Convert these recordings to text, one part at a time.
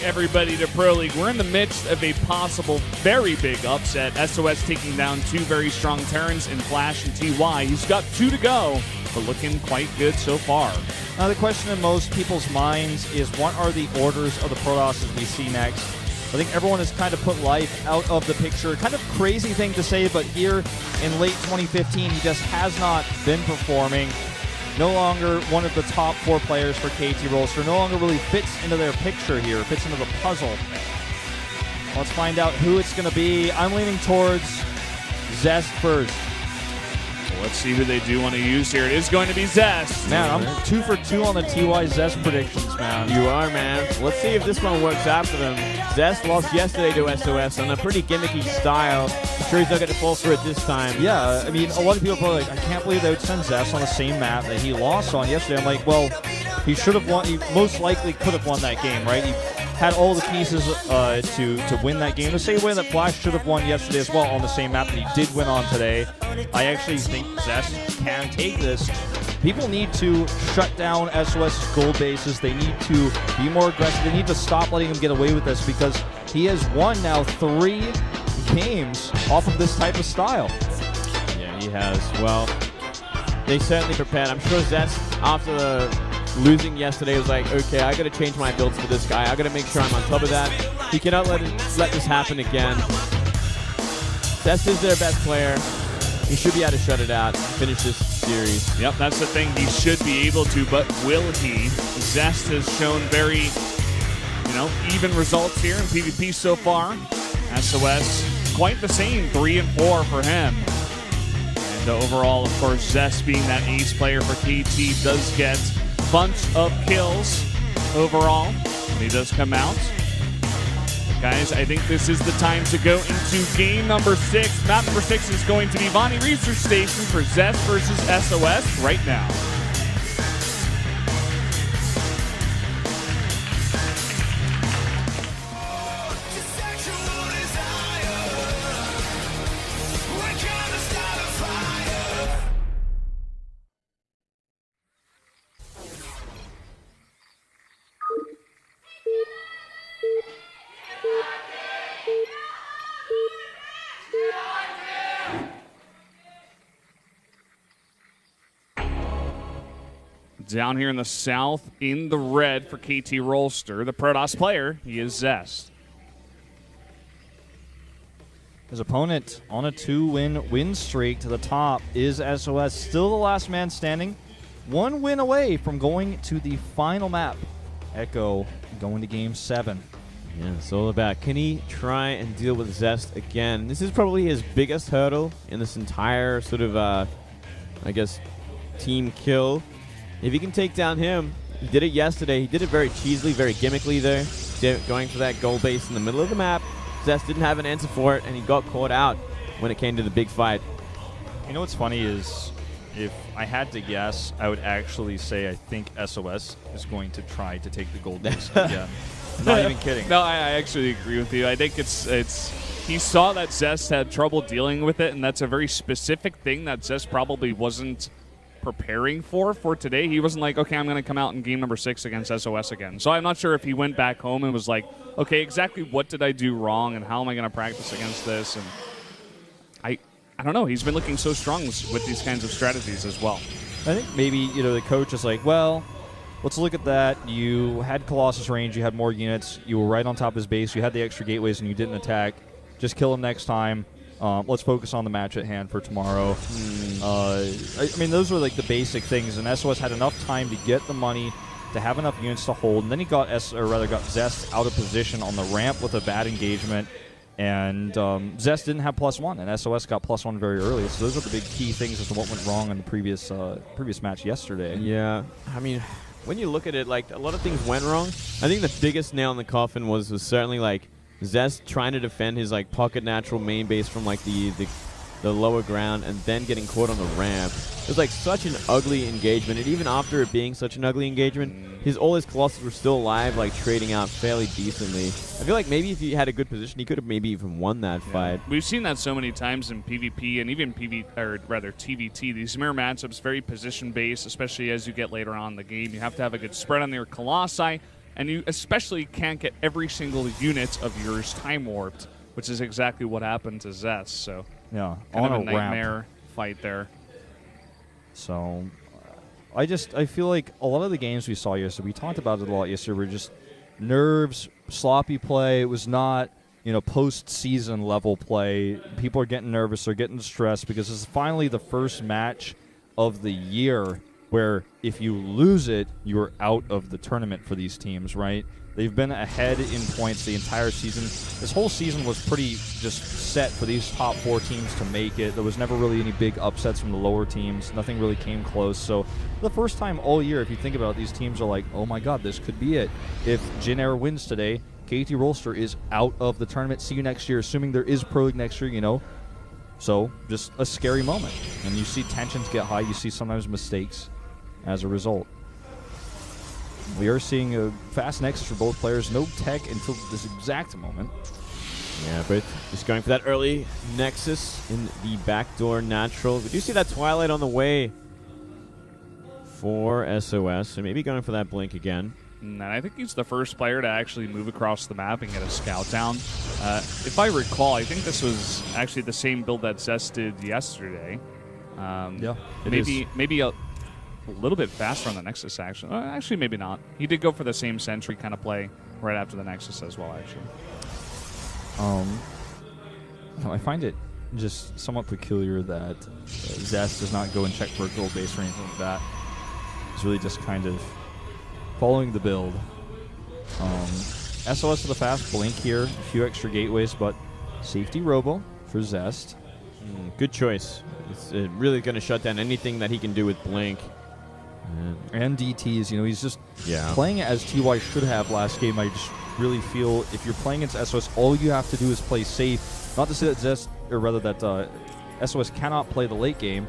everybody, to Pro League. We're in the midst of a possible very big upset. SOS taking down two very strong Terrans in Flash and TY. He's got 2 to go, but looking quite good so far. Now the question in most people's minds is, what are the orders of the Protosses we see next? I think everyone has kind of put life out of the picture. Kind of crazy thing to say, but here in late 2015, he just has not been performing. No longer one of the top 4 players for KT Rolster. No longer really fits into their picture here, fits into the puzzle. Let's find out who it's going to be. I'm leaning towards Zest first. Well, let's see who they do want to use here. It is going to be Zest. Man, I'm 2 for 2 on the TY Zest predictions, man. You are, man. Let's see if this one works out for them. Zest lost yesterday to SOS on a pretty gimmicky style. I'm sure he's not going to fall for it this time. Yeah, I mean, a lot of people are probably like, I can't believe they would send Zest on the same map that he lost on yesterday. I'm like, well, he should have won. He most likely could have won that game, right? He had all the pieces to win that game. The same way that Flash should have won yesterday as well on the same map that he did win on today. I actually think Zest can take this. People need to shut down SOS's gold bases. They need to be more aggressive. They need to stop letting him get away with this, because he has won now 3 games off of this type of style. Yeah, he has. Well, they certainly prepared. I'm sure Zest, after losing yesterday, was like, okay, I got to change my builds for this guy. I got to make sure I'm on top of that. He cannot let this happen again. Zest is their best player. He should be able to shut it out and finish this series. Yep, that's the thing. He should be able to, but will he? Zest has shown very, even results here in PvP so far. SOS, quite the same, 3 and 4 for him. And overall, of course, Zest being that ace player for KT does get a bunch of kills overall when he does come out. Guys, I think this is the time to go into game number 6. Map number 6 is going to be Vaani Research Station for Zest versus SOS right now. Down here in the south, in the red for KT Rolster, the Protoss player, he is Zest. His opponent on a 2-win streak to the top is SOS, still the last man standing. 1 win away from going to the final map. Echo going to game 7. Yeah, it's all about, can he try and deal with Zest again? This is probably his biggest hurdle in this entire sort of, I guess, team kill. If he can take down him, he did it yesterday. He did it very cheesily, very gimmickly there, going for that gold base in the middle of the map. Zest didn't have an answer for it, and he got caught out when it came to the big fight. You know what's funny is, if I had to guess, I would actually say I think SOS is going to try to take the gold base again. I'm not even kidding. No, I actually agree with you. I think it's he saw that Zest had trouble dealing with it, and that's a very specific thing that Zest probably wasn't preparing for today. He wasn't like, okay, I'm going to come out in game number 6 against SOS again. So I'm not sure if he went back home and was like, okay, exactly what did I do wrong and how am I going to practice against this? And I don't know. He's been looking so strong with these kinds of strategies as well. I think maybe, the coach is like, well, let's look at that. You had Colossus range. You had more units. You were right on top of his base. You had the extra gateways and you didn't attack. Just kill him next time. Let's focus on the match at hand for tomorrow. I mean, those were like the basic things, and SOS had enough time to get the money, to have enough units to hold, and then he got Zest out of position on the ramp with a bad engagement, and Zest didn't have +1, and SOS got +1 very early. So those are the big key things as to what went wrong in the previous match yesterday. Yeah, I mean, when you look at it, like, a lot of things went wrong. I think the biggest nail in the coffin was certainly like Zest trying to defend his like pocket natural main base from like the lower ground, and then getting caught on the ramp. It was like such an ugly engagement, and even after it being such an ugly engagement, all his Colossus were still alive, like trading out fairly decently. I feel like maybe if he had a good position, he could have maybe even won that fight. We've seen that so many times in PvP and even TVT. These mirror matchups, very position based, especially as you get later on in the game. You have to have a good spread on your Colossi. and you especially can't get every single unit of yours time warped, which is exactly what happened to Zest. So Yeah, kind on of a a nightmare ramp. fight there. So I feel like a lot of the games we saw yesterday, we talked about it a lot yesterday, were just nerves, sloppy play. It was not, post-season level play. People are getting nervous, they're getting stressed because this is finally the first match of the year where if you lose it, you're out of the tournament for these teams, right? They've been ahead in points the entire season. This whole season was pretty just set for these top 4 teams to make it. There was never really any big upsets from the lower teams. Nothing really came close. So the first time all year, if you think about it, these teams are like, oh my god, this could be it. If Jin Air wins today, KT Rolster is out of the tournament. See you next year, assuming there is Pro League next year, So just a scary moment. And you see tensions get high. You see sometimes mistakes as a result. We are seeing a fast nexus for both players. No tech until this exact moment. Yeah, but just going for that early nexus in the backdoor natural. We do see that Twilight on the way for SOS, so maybe going for that blink again. And I think he's the first player to actually move across the map and get a scout down. If I recall, I think this was actually the same build that Zest did yesterday. Yeah, maybe a little bit faster on the Nexus, actually. Actually, maybe not. He did go for the same Sentry kind of play right after the Nexus as well, actually. I find it just somewhat peculiar that Zest does not go and check for a gold base or anything like that. He's really just kind of following the build. SOS with a fast blink here, a few extra gateways, but safety robo for Zest. Good choice. It's really going to shut down anything that he can do with blink. And DTs, he's just playing it as TY should have last game. I just really feel if you're playing against SOS, all you have to do is play safe. Not to say that Zest, or rather that SOS cannot play the late game,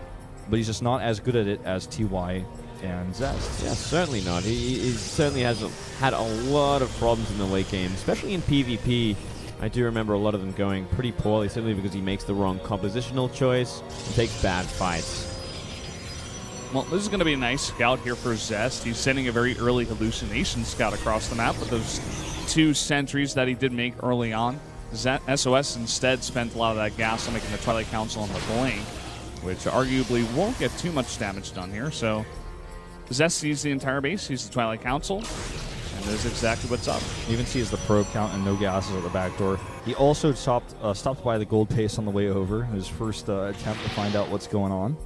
but he's just not as good at it as TY and Zest. Yeah, certainly not. He certainly has had a lot of problems in the late game, especially in PvP. I do remember a lot of them going pretty poorly, simply because he makes the wrong compositional choice and takes bad fights. Well, this is going to be a nice scout here for Zest. He's sending a very early hallucination scout across the map with those 2 sentries that he did make early on. SOS instead spent a lot of that gas on making the Twilight Council on the blink, which arguably won't get too much damage done here. So Zest sees the entire base, sees the Twilight Council, and knows exactly what's up. You even sees the probe count and no gases at the back door. He also stopped by the gold pace on the way over, his first attempt to find out what's going on.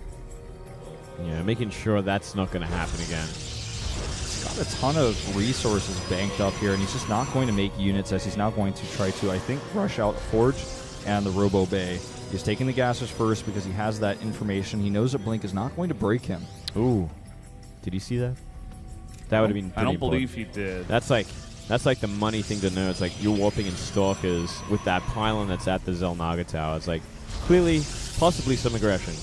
Yeah, making sure that's not going to happen again. He's got a ton of resources banked up here, and he's just not going to make units, as he's now going to try to, I think, rush out Forge and the Robo Bay. He's taking the gases first because he has that information. He knows that Blink is not going to break him. Ooh. Did you see that? That would have been pretty I don't important. believe he did. That's like the money thing to know. It's like you're warping in Stalkers with that pylon that's at the Zelnaga Tower. It's like clearly, possibly some aggression.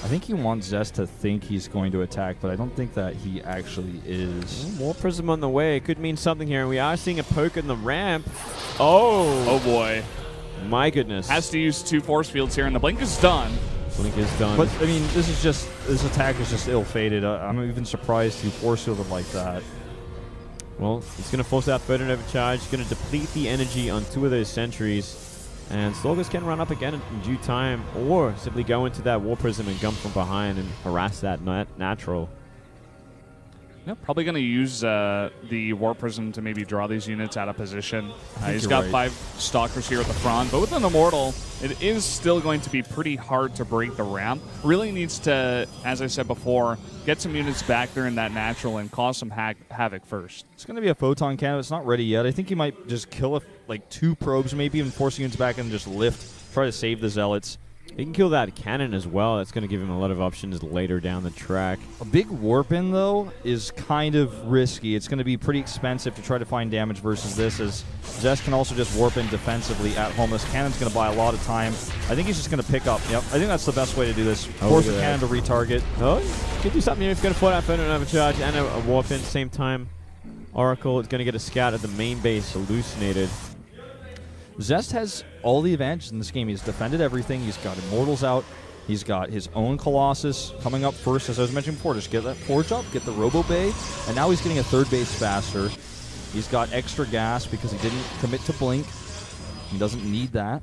I think he wants Zest to think he's going to attack, but I don't think that he actually is. More Prism on the way. It could mean something here. And we are seeing a poke in the ramp. Oh boy. My goodness. Has to use 2 force fields here, and the blink is done. Blink is done. But, I mean, this attack is just ill-fated. I'm even surprised he force-fielded like that. Well, he's going to force out further overcharge. He's going to deplete the energy on 2 of those sentries. And Stalkers can run up again in due time, or simply go into that War Prism and gun from behind and harass that natural. Yeah, probably going to use the War Prism to maybe draw these units out of position. He's got 5 Stalkers here at the front, but with an Immortal, it is still going to be pretty hard to break the ramp. Really needs to, as I said before, get some units back there in that natural and cause some havoc first. It's going to be a Photon Cannon. It's not ready yet. I think he might just kill like 2 probes, maybe even force units back and just lift, try to save the Zealots. He can kill that cannon as well. That's going to give him a lot of options later down the track. A big warp in, though, is kind of risky. It's going to be pretty expensive to try to find damage versus this, as Zest can also just warp in defensively at home. This cannon's going to buy a lot of time. I think he's just going to pick up. Yep, I think that's the best way to do this. Force the cannon to retarget. Oh, could do something here. He's going to float out further and overcharge and a warp in at the same time. Oracle is going to get a scout at the main base, hallucinated. Zest has all the advantages in this game. He's defended everything. He's got Immortals out. He's got his own Colossus coming up first, as I was mentioning before. Just get that Forge up, get the Robo Bay, and now he's getting a 3rd base faster. He's got extra gas because he didn't commit to Blink. He doesn't need that.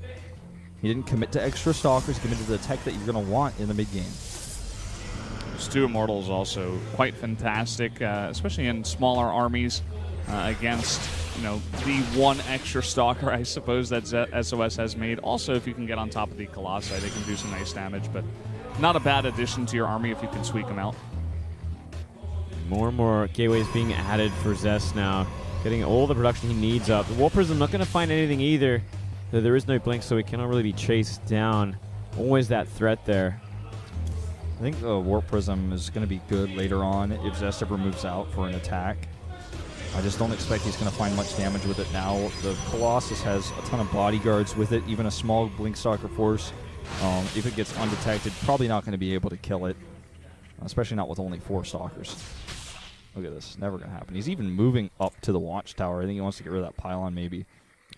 He didn't commit to extra stalkers. He committed to the tech that you're going to want in the mid game. Stu Immortal is also quite fantastic, especially in smaller armies against, the one extra stalker, I suppose, that SOS has made. Also, if you can get on top of the Colossi, they can do some nice damage, but not a bad addition to your army if you can squeak them out. More and more gateways being added for Zest now, getting all the production he needs up. The Warp Prism not going to find anything either. There is no Blink, so he cannot really be chased down. Always that threat there. I think the Warp Prism is going to be good later on if Zest ever moves out for an attack. I just don't expect he's going to find much damage with it now. The Colossus has a ton of bodyguards with it, even a small Blink Stalker force. If it gets undetected, probably not going to be able to kill it, especially not with only 4 Stalkers. Look at this. Never going to happen. He's even moving up to the Watchtower. I think he wants to get rid of that pylon maybe.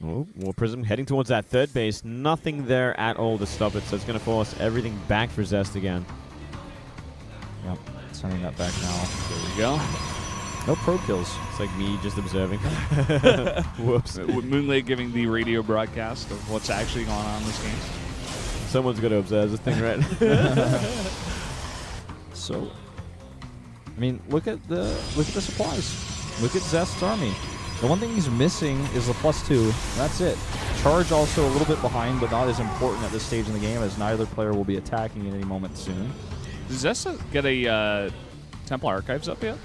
Oh, Warp Prism heading towards that third base. Nothing there at all to stop it, so it's going to force everything back for Zest again. Yep, sending that back now. There we go. No pro kills. It's like me just observing. Whoops. Moonlake giving the radio broadcast of what's actually going on in this game. Someone's got to observe this thing, right? So, I mean, look at the supplies. Look at Zest's army. The one thing he's missing is the +2. That's it. Charge also a little bit behind, but not as important at this stage in the game, as neither player will be attacking at any moment soon. Does Zest get a Temple Archives up yet?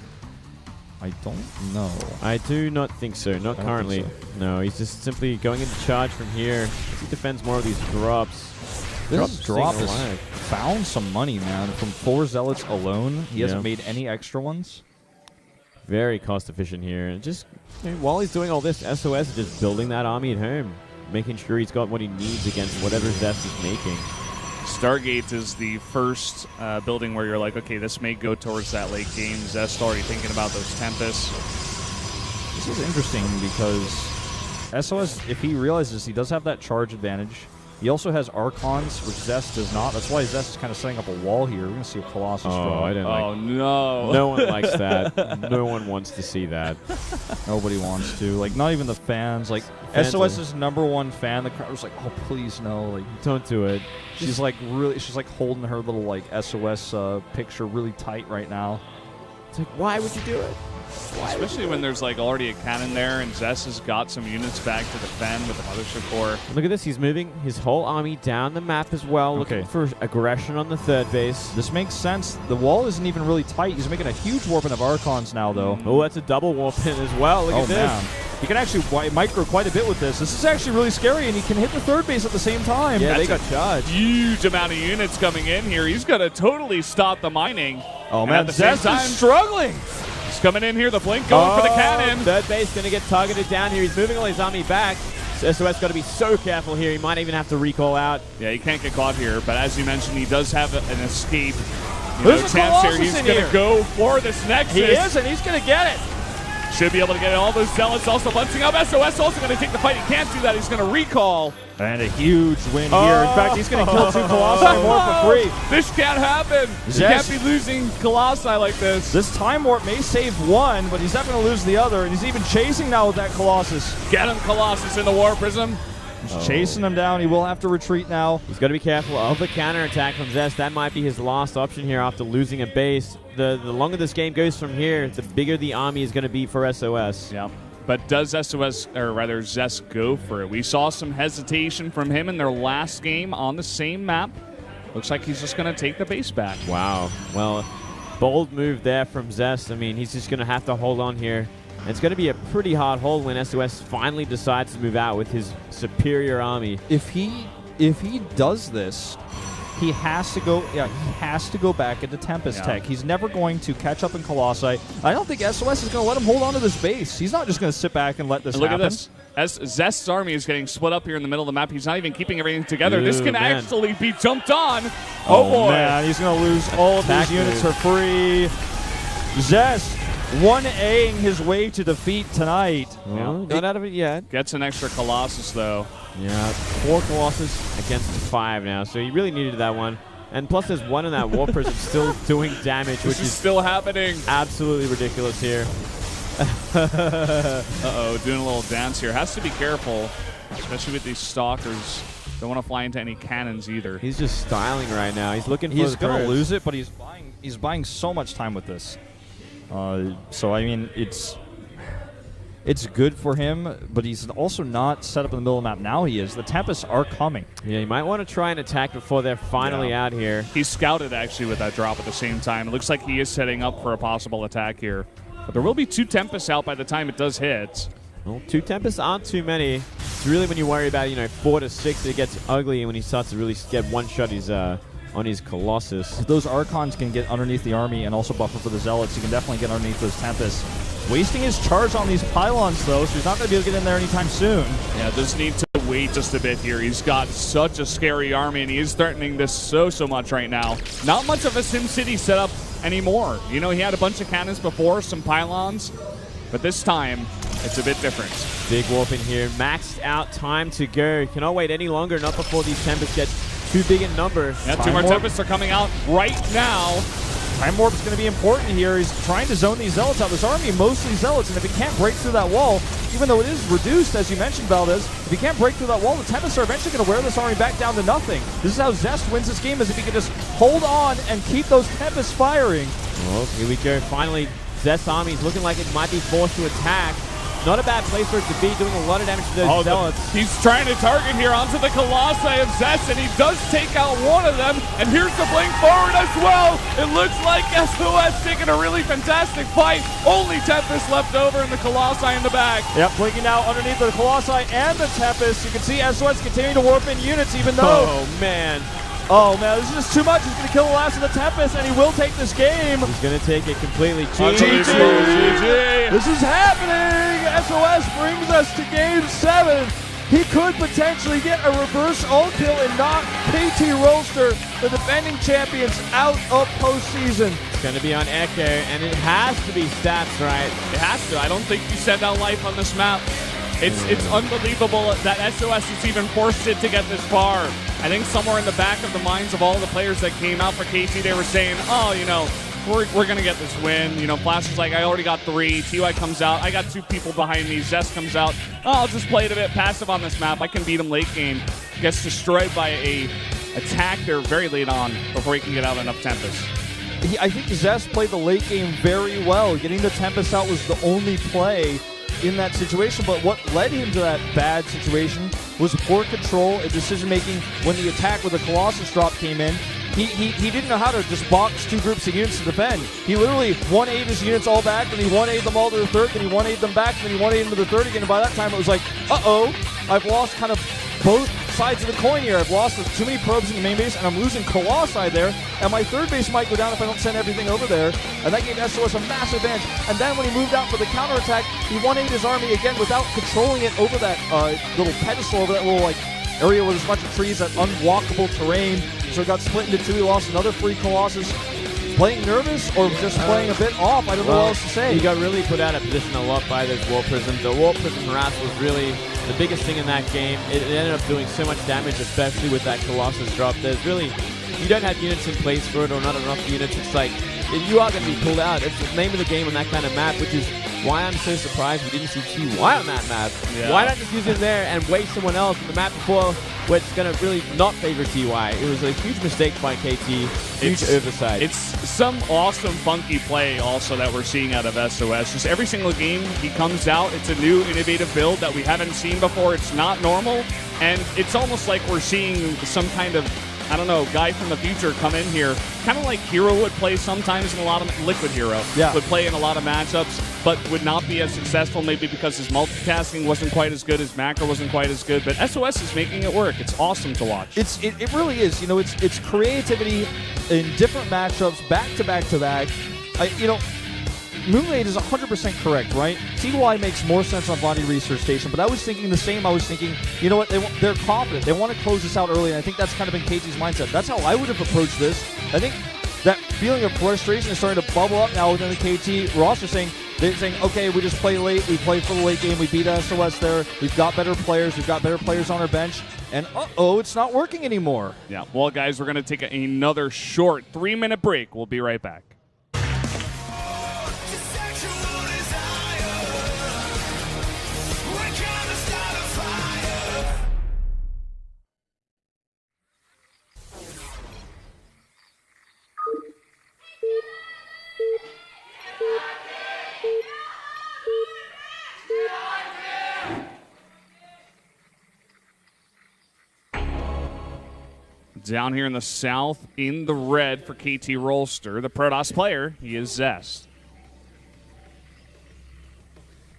I don't know. I do not think so. Not currently. So. No, he's just simply going into charge from here. He defends more of these drops. This drop has found some money, man. From 4 Zealots alone, he hasn't made any extra ones. Very cost efficient here. And just while he's doing all this, SOS is just building that army at home, making sure he's got what he needs against whatever Zest is making. Stargate is the first building where you're like, okay, this may go towards that late game. Zest already thinking about those Tempests. This is interesting because SOS, if he realizes he does have that charge advantage, he also has Archons, which Zest does not. That's why Zest is kind of setting up a wall here. We're going to see a Colossus draw. I didn't no. No one likes that. No one wants to see that. Nobody wants to. Like, not even the fans. Like, Fans SOS's #1 fan, the crowd was like, oh, please, no. Like, don't do it. she's like holding her little, like, SOS picture really tight right now. It's like, why would you do it? Especially when there's like already a cannon there and Zest has got some units back to defend with the Mothership Core. Look at this. He's moving his whole army down the map as well, looking for aggression on the third base. This makes sense. The wall isn't even really tight. He's making a huge warping of Archons now, though. Oh, that's a double warping as well. Look at this. Man. He can actually micro quite a bit with this. This is actually really scary, and he can hit the third base at the same time. Yeah, That's they got charged. Huge amount of units coming in here. He's going to totally stop the mining. Oh, and man, at the same Zest time, is struggling. He's coming in here. The Blink going for the cannon. Third base going to get targeted down here. He's moving all his army back. SOS got to be so careful here. He might even have to recall out. Yeah, he can't get caught here. But as you mentioned, he does have an escape. There's a chance here. Colossus He's in going here. to go for this Nexus. He is, and he's going to get it. Should be able to get all those Zealots also bunching up. SOS also going to take the fight. He can't do that. He's going to recall. And a huge win here. In fact, he's going to kill 2 Colossi more for free. This can't happen. You can't be losing Colossi like this. This Time Warp may save one, but he's not going to lose the other. And he's even chasing now with that Colossus. Get him, Colossus, in the War Prism. He's chasing him down. He will have to retreat now. He's got to be careful of the counterattack from Zest. That might be his last option here after losing a base. The longer this game goes from here, the bigger the army is going to be for SOS. Yeah. But does SOS, or rather Zest, go for it? We saw some hesitation from him in their last game on the same map. Looks like he's just going to take the base back. Wow. Well, bold move there from Zest. I mean, he's just going to have to hold on here. And it's going to be a pretty hard hold when SOS finally decides to move out with his superior army. If he does this, he has to go. Yeah, he has to go back into Tempest Tech. He's never going to catch up in Colossi. I don't think SOS is going to let him hold on to this base. He's not just going to sit back and let this happen. Look at this. As Zest's army is getting split up here in the middle of the map, he's not even keeping everything together. This can actually be jumped on. Oh boy! Man, he's going to lose all of these units for free. Zest 1Aing his way to defeat tonight. Well, not out of it yet. Gets an extra Colossus though. Yeah, 4 Colossus against 5 now, so he really needed that one. And plus there's one in that Warp Prism still doing damage, which is still happening. Absolutely ridiculous here. Uh-oh, doing a little dance here. Has to be careful, especially with these stalkers. Don't want to fly into any cannons either. He's just styling right now. He's looking for He's the going to curves. lose it, but he's buying so much time with this. So, I mean, it's good for him, but he's also not set up in the middle of the map. Now he is. The Tempests are coming. Yeah, you might want to try and attack before they're finally out here. He's scouted, actually, with that drop at the same time. It looks like he is setting up for a possible attack here. But there will be 2 Tempests out by the time it does hit. Well, 2 Tempests aren't too many. It's really when you worry about, 4 to 6, it gets ugly, and when he starts to really get one shot, he's on his Colossus. If those Archons can get underneath the army and also buffer for the Zealots, he can definitely get underneath those Tempests. Wasting his charge on these pylons, though, so he's not going to be able to get in there anytime soon. Yeah, does need to wait just a bit here. He's got such a scary army, and he is threatening this so much right now. Not much of a SimCity setup anymore. He had a bunch of cannons before, some pylons, but this time, it's a bit different. Big warp in here. Maxed out time to go. Cannot wait any longer, not before these Tempests get too big in number. Yeah, 2 more Tempests are coming out right now. Time Warp is going to be important here. He's trying to zone these Zealots out. This army mostly Zealots, and if he can't break through that wall, even though it is reduced, as you mentioned, Valdez, if he can't break through that wall, the Tempests are eventually going to wear this army back down to nothing. This is how Zest wins this game, is if he can just hold on and keep those Tempests firing. Well, here we go. Finally, Zest's army is looking like it might be forced to attack. Not a bad place for it to be, doing a lot of damage to those Zealots. He's trying to target here onto the Colossi of Zest, and he does take out one of them. And here's the blink forward as well. It looks like SOS taking a really fantastic fight. Only Tempest left over in the Colossi in the back. Yep, blinking now underneath the Colossi and the Tempest. You can see SOS continuing to warp in units, even though... Oh, man, this is just too much. He's going to kill the last of the Tempest, and he will take this game. He's going to take it completely. GG. This is happening. SOS brings us to Game 7. He could potentially get a reverse ult kill and knock KT Rolster, the defending champions, out of postseason. It's going to be on Echo, and it has to be stats, right? It has to. I don't think you send out life on this map. It's unbelievable that SOS has even forced it to get this far. I think somewhere in the back of the minds of all the players that came out for KT, they were saying, we're going to get this win. Flash is like, I already got 3. TY comes out. I got 2 people behind me. Zest comes out. I'll just play it a bit passive on this map. I can beat him late game. Gets destroyed by a attack there very late on before he can get out enough Tempest. I think Zest played the late game very well. Getting the Tempest out was the only play in that situation, but what led him to that bad situation was poor control and decision-making when the attack with the Colossus drop came in. He didn't know how to just box 2 groups of units to defend. He literally 1-8 his units all back, then he 1-8 them all to the third, then he 1-8 them back, then he 1-8 them to the third again, and by that time it was like, I've lost kind of both sides of the coin here. I've lost too many probes in the main base, and I'm losing Colossi there, and my third base might go down if I don't send everything over there, and that gave SOS a massive advantage. And then when he moved out for the counterattack, he 1-8 his army again without controlling it over that little pedestal, over that little area with a bunch of trees, that unwalkable terrain. So it got split into 2. He lost another 3 Colossus. Playing nervous or just playing a bit off? I don't know what else to say. He got really put out of position a lot by those Warp Prisms. The Warp Prism harass was really the biggest thing in that game. It ended up doing so much damage, especially with that Colossus drop. There's really, you don't have units in place for it or not enough units. It's like, you are going to be pulled out. It's the name of the game on that kind of map, which is why I'm so surprised we didn't see TY on that map. Yeah. Why not just use him there and waste someone else on the map before where it's going to really not favor TY? It was a huge mistake by KT, huge oversight. It's some awesome, funky play also that we're seeing out of SOS. Just every single game he comes out, it's a new, innovative build that we haven't seen before. It's not normal, and it's almost like we're seeing some kind of, guy from the future come in here. Kind of like Hero would play sometimes in a lot of... Liquid Hero would play in a lot of matchups, but would not be as successful maybe because his multitasking wasn't quite as good, his macro wasn't quite as good, but SOS is making it work. It's awesome to watch. It really is. It's creativity in different matchups, back to back to back. Moonblade is 100% correct, right? TY makes more sense on Vaani Research Station, but I was thinking the same. I was thinking, you know what? They're confident. They want to close this out early, and I think that's kind of been KT's mindset. That's how I would have approached this. I think that feeling of frustration is starting to bubble up now within the KT roster, they're saying, okay, we just play late. We play for the late game. We beat SOS there. We've got better players. We've got better players on our bench. And, it's not working anymore. Yeah, well, guys, we're going to take another short 3-minute break. We'll be right back. Down here in the south, in the red for KT Rolster. The Protoss player, he is Zest.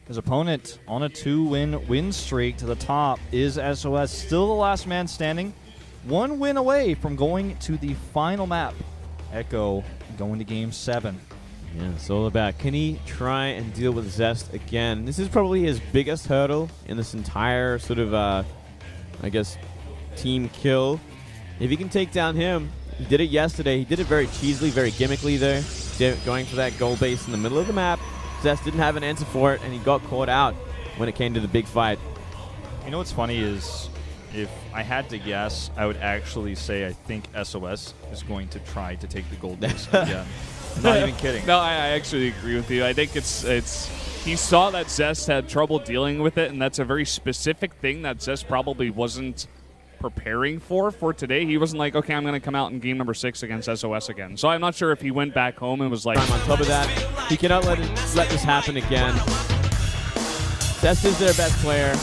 His opponent on a 2-win streak to the top is SOS. Still the last man standing. 1 win away from going to the final map. Echo going to Game 7. Yeah, it's all about, can he try and deal with Zest again? This is probably his biggest hurdle in this entire sort of, I guess, team kill. If he can take down him, he did it yesterday. He did it very cheesily, very gimmickly there, going for that gold base in the middle of the map. Zest didn't have an answer for it, and he got caught out when it came to the big fight. You know what's funny is, if I had to guess, I would actually say I think SOS is going to try to take the gold base again. I'm not even kidding. No, I actually agree with you. I think it's he saw that Zest had trouble dealing with it, and that's a very specific thing that Zest probably wasn't preparing for today. He wasn't like, okay, I'm going to come out in game number 6 against SOS again. So I'm not sure if he went back home and was like... On top of that, he cannot let this happen again. Zest is their best player.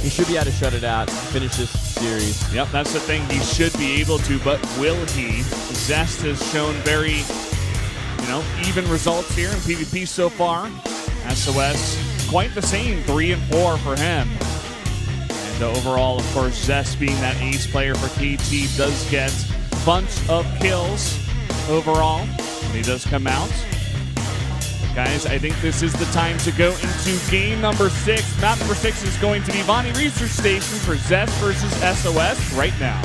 He should be able to shut it out and finish this series. Yep, that's the thing. He should be able to, but will he? Zest has shown very, even results here in PvP so far. SOS, quite the same, 3 and 4 for him. And overall, of course, Zest being that ace player for KT does get a bunch of kills overall when he does come out. Guys, I think this is the time to go into game number 6. Map number 6 is going to be Vaani Research Station for Zest versus SOS right now.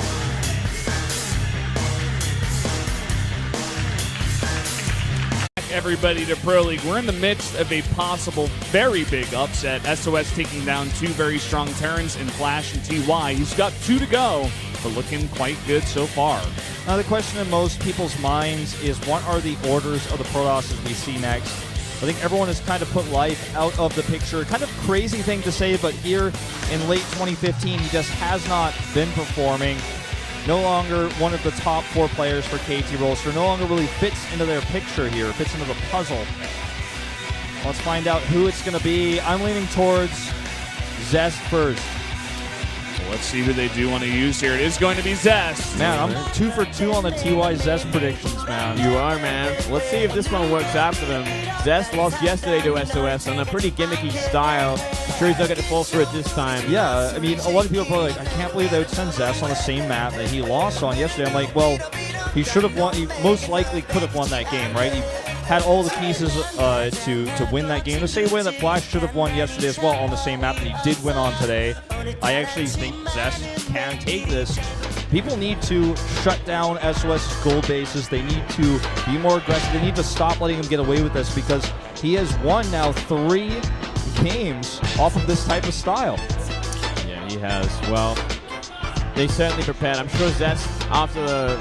Everybody to Pro League. We're in the midst of a possible very big upset. SOS taking down 2 very strong Terrans in Flash and TY. He's got 2 to go, but looking quite good so far. Now the question in most people's minds is, what are the orders of the Protosses we see next? I think everyone has kind of put life out of the picture. Kind of crazy thing to say, but here in late 2015, he just has not been performing. No longer one of the top 4 players for KT Rolster. No longer really fits into their picture here, fits into the puzzle. Let's find out who it's going to be. I'm leaning towards Zest first. Well, let's see who they do want to use here. It is going to be Zest. Man, I'm 2 for 2 on the TY Zest predictions, man. You are, man. Let's see if this one works out for them. Zest lost yesterday to SOS on a pretty gimmicky style. I'm sure he's not going to fall for it this time. Yeah, I mean, a lot of people are probably like, I can't believe they would send Zest on the same map that he lost on yesterday. I'm like, well, he should have won. He most likely could have won that game, right? He had all the pieces to win that game. The same way that Flash should have won yesterday as well on the same map that he did win on today. I actually think Zest can take this. People need to shut down SOS's gold bases. They need to be more aggressive. They need to stop letting him get away with this, because he has won now 3 games off of this type of style. Yeah, he has. Well, they certainly prepared. I'm sure Zest, after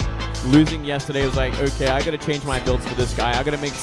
losing yesterday, was like, okay, I got to change my builds for this guy. I got to make sure